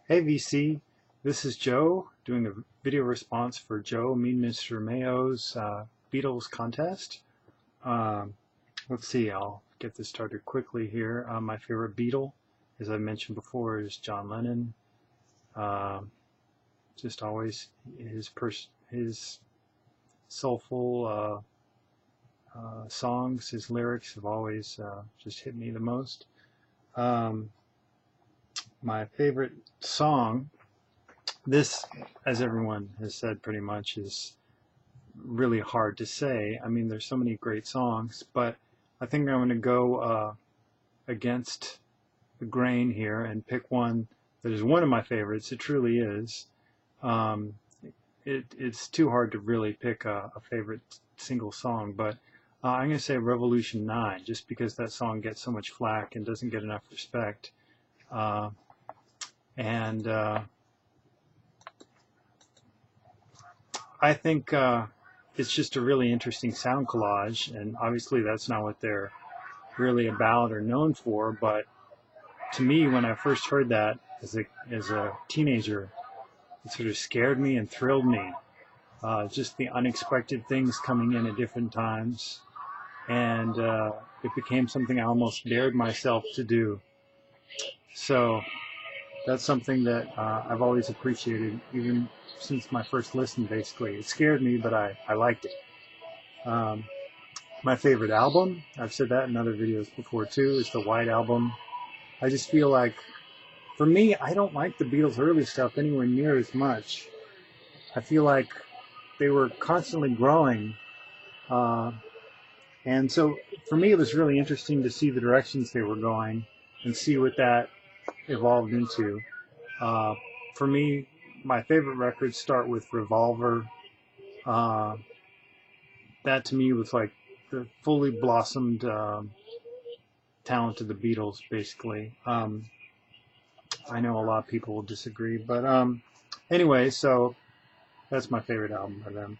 Hey VC, this is Joe doing a video response for Joe MeanMr.Mayo's Beatles contest. Um, let's see, I'll get this started quickly here. My favorite Beatle, as I mentioned before, is John Lennon. Um, just always his soulful songs, his lyrics have always just hit me the most. Um, my favorite song. This, as everyone has said pretty much, is really hard to say. I mean, there's so many great songs, but I think I'm going to go against the grain here and pick one that is one of my favorites. It truly is. Um, it's too hard to really pick a favorite single song, but I'm going to say Revolution 9, just because that song gets so much flack and doesn't get enough respect. Uh, and I think it's just a really interesting sound collage, and obviously that's not what they're really about or known for, but to me, when I first heard that as a teenager, it sort of scared me and thrilled me. Just the unexpected things coming in at different times, and it became something I almost dared myself to do. So that's something that I've always appreciated, even since my first listen, basically. It scared me, but I liked it. My favorite album, I've said that in other videos before too, is the White Album. I just feel like, for me, I don't like the Beatles' early stuff anywhere near as much. I feel like they were constantly growing. And so for me, it was really interesting to see the directions they were going and see what that evolved into. For me, my favorite records start with Revolver. That to me was like the fully blossomed talent of the Beatles, basically. I know a lot of people will disagree, but anyway, so that's my favorite album by them,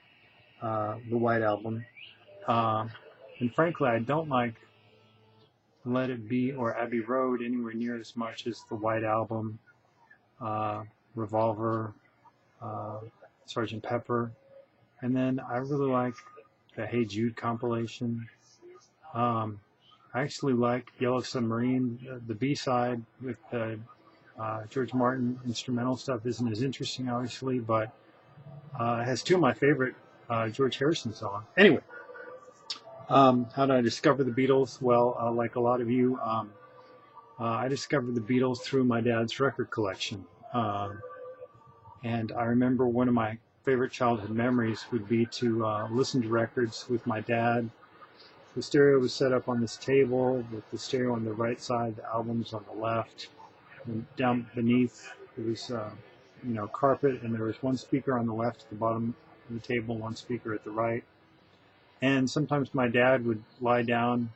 the White Album. And frankly, I don't like Let It Be or Abbey Road anywhere near as much as the White Album, Revolver, Sgt. Pepper, and then I really like the Hey Jude compilation. I actually like Yellow Submarine. The B-side with the George Martin instrumental stuff isn't as interesting, obviously, but it has two of my favorite George Harrison songs. Anyway, how did I discover the Beatles? Well, like a lot of you, I discovered the Beatles through my dad's record collection. And I remember one of my favorite childhood memories would be to listen to records with my dad. The stereo was set up on this table with the stereo on the right side, the albums on the left. And down beneath, there was carpet, and there was one speaker on the left at the bottom of the table, one speaker at the right. And sometimes my dad would lie down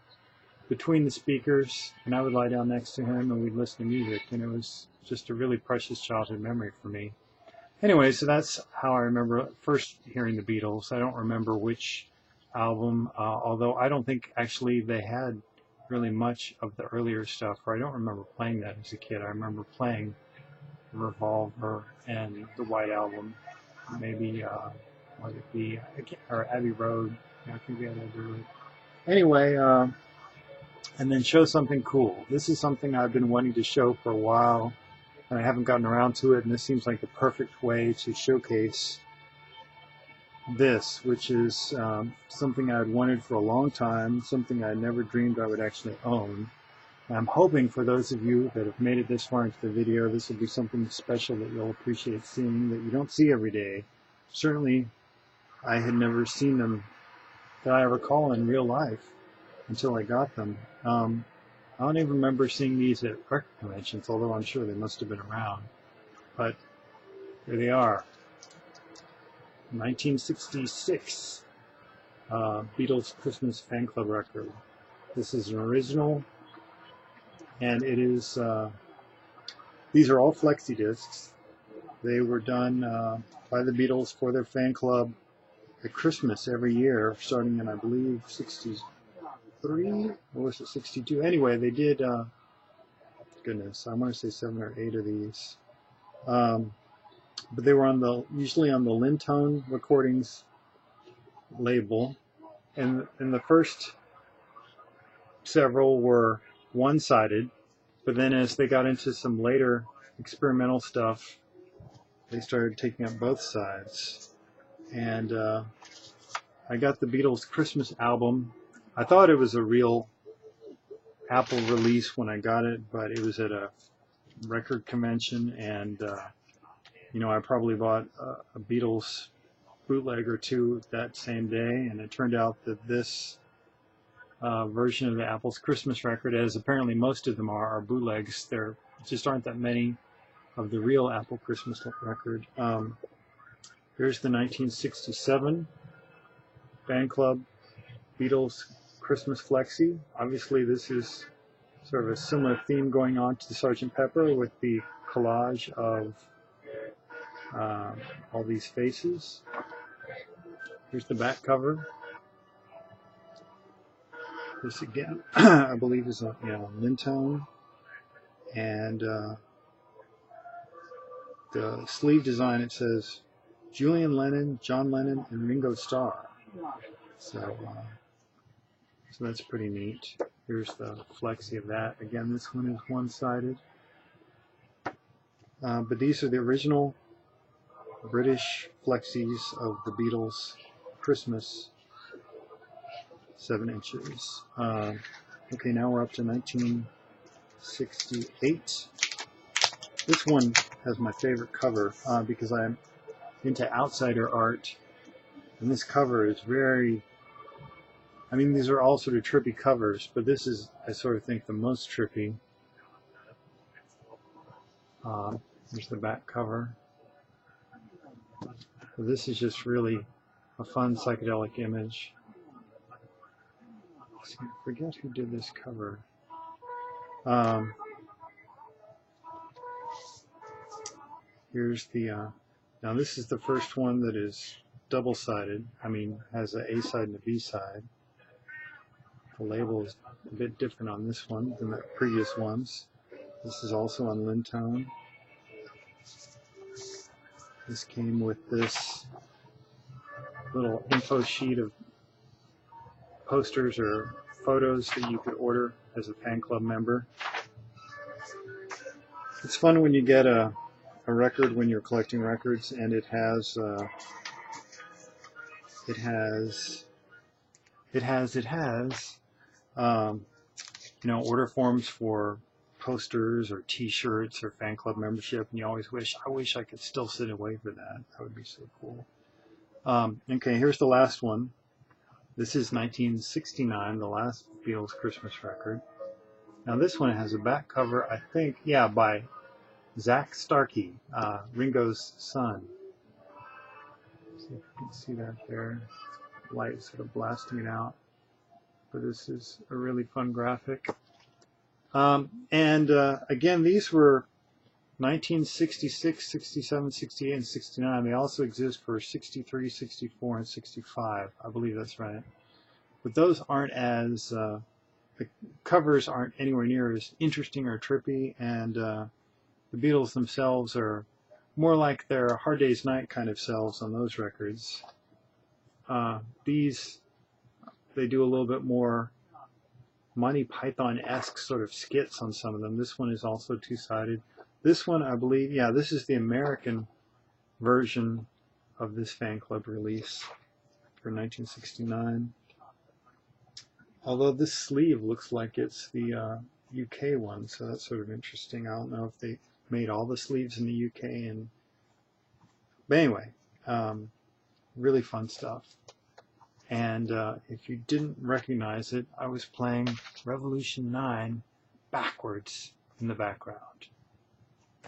between the speakers, and I would lie down next to him, and we'd listen to music. And it was just a really precious childhood memory for me. Anyway, so that's how I remember first hearing the Beatles. I don't remember which album, although I don't think actually they had really much of the earlier stuff, or I don't remember playing that as a kid. I remember playing Revolver and the White Album, maybe what it be, or Abbey Road. Yeah, I think we had Abbey Road. Anyway, and then Show Something Cool. This is something I've been wanting to show for a while, and I haven't gotten around to it, and this seems like the perfect way to showcase this, which is something I'd wanted for a long time, something I never dreamed I would actually own. And I'm hoping for those of you that have made it this far into the video, this will be something special that you'll appreciate seeing, that you don't see every day. Certainly, I had never seen them that I recall in real life until I got them. I don't even remember seeing these at record conventions, although I'm sure they must have been around. But there they are. 1966 Beatles Christmas Fan Club record. This is an original, and it is, these are all flexi discs. They were done by the Beatles for their fan club at Christmas every year, starting in, I believe, 63, or was it 62? Anyway, they did, goodness, I want to say 7 or 8 of these. But they were usually on the Lintone Recordings label, and the first several were one-sided, but then as they got into some later experimental stuff, they started taking up both sides. And I got the Beatles Christmas album. I thought it was a real Apple release when I got it, but it was at a record convention, and you know, I probably bought a Beatles bootleg or two that same day, and it turned out that this version of the Apple's Christmas record, as apparently most of them are bootlegs. There just aren't that many of the real Apple Christmas record. Here's the 1967 Fan Club Beatles Christmas Flexi. Obviously this is sort of a similar theme going on to the Sgt. Pepper, with the collage of all these faces. Here's the back cover. This again, I believe, is a Lintone, and the sleeve design, it says Julian Lennon, John Lennon, and Ringo Starr. So that's pretty neat. Here's the flexi of that. Again, this one is one-sided, but these are the original British flexis of the Beatles Christmas 7 inches. Okay, now we're up to 1968. This one has my favorite cover because I'm into outsider art, and this cover is very, I mean, these are all sort of trippy covers, but this is, I sort of think, the most trippy. Here's the back cover. So this is just really a fun psychedelic image. I forget who did this cover. Here's the, now this is the first one that is double-sided. I mean, has an A side and a B side. The label is a bit different on this one than the previous ones. This is also on Lintone. This came with this little info sheet of posters or photos that you could order as a fan club member. It's fun when you get a record when you're collecting records, and it has you know, order forms for posters or T-shirts or fan club membership, and you always wish I could still sit and wait for that. That would be so cool. Okay, here's the last one. This is 1969, the last Beatles Christmas record. Now this one has a back cover, I think, yeah, by Zach Starkey, Ringo's son. See if you can see that there. Light sort of blasting it out. But this is a really fun graphic. Again, these were 1966, 67, 68, and 69. They also exist for 63, 64, and 65. I believe that's right. But those aren't as, the covers aren't anywhere near as interesting or trippy, and the Beatles themselves are more like their Hard Day's Night kind of selves on those records. These, they do a little bit more Monty Python-esque sort of skits on some of them. This one is also two-sided. This one, I believe, yeah, this is the American version of this fan club release for 1969. Although this sleeve looks like it's the UK one, so that's sort of interesting. I don't know if they made all the sleeves in the UK. But anyway, really fun stuff. And if you didn't recognize it, I was playing Revolution 9 backwards in the background,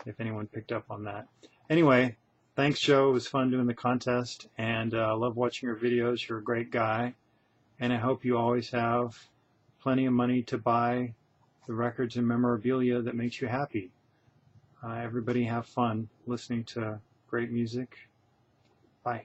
if anyone picked up on that. Anyway, thanks, Joe. It was fun doing the contest, and I love watching your videos. You're a great guy, and I hope you always have plenty of money to buy the records and memorabilia that makes you happy. Everybody have fun listening to great music. Bye.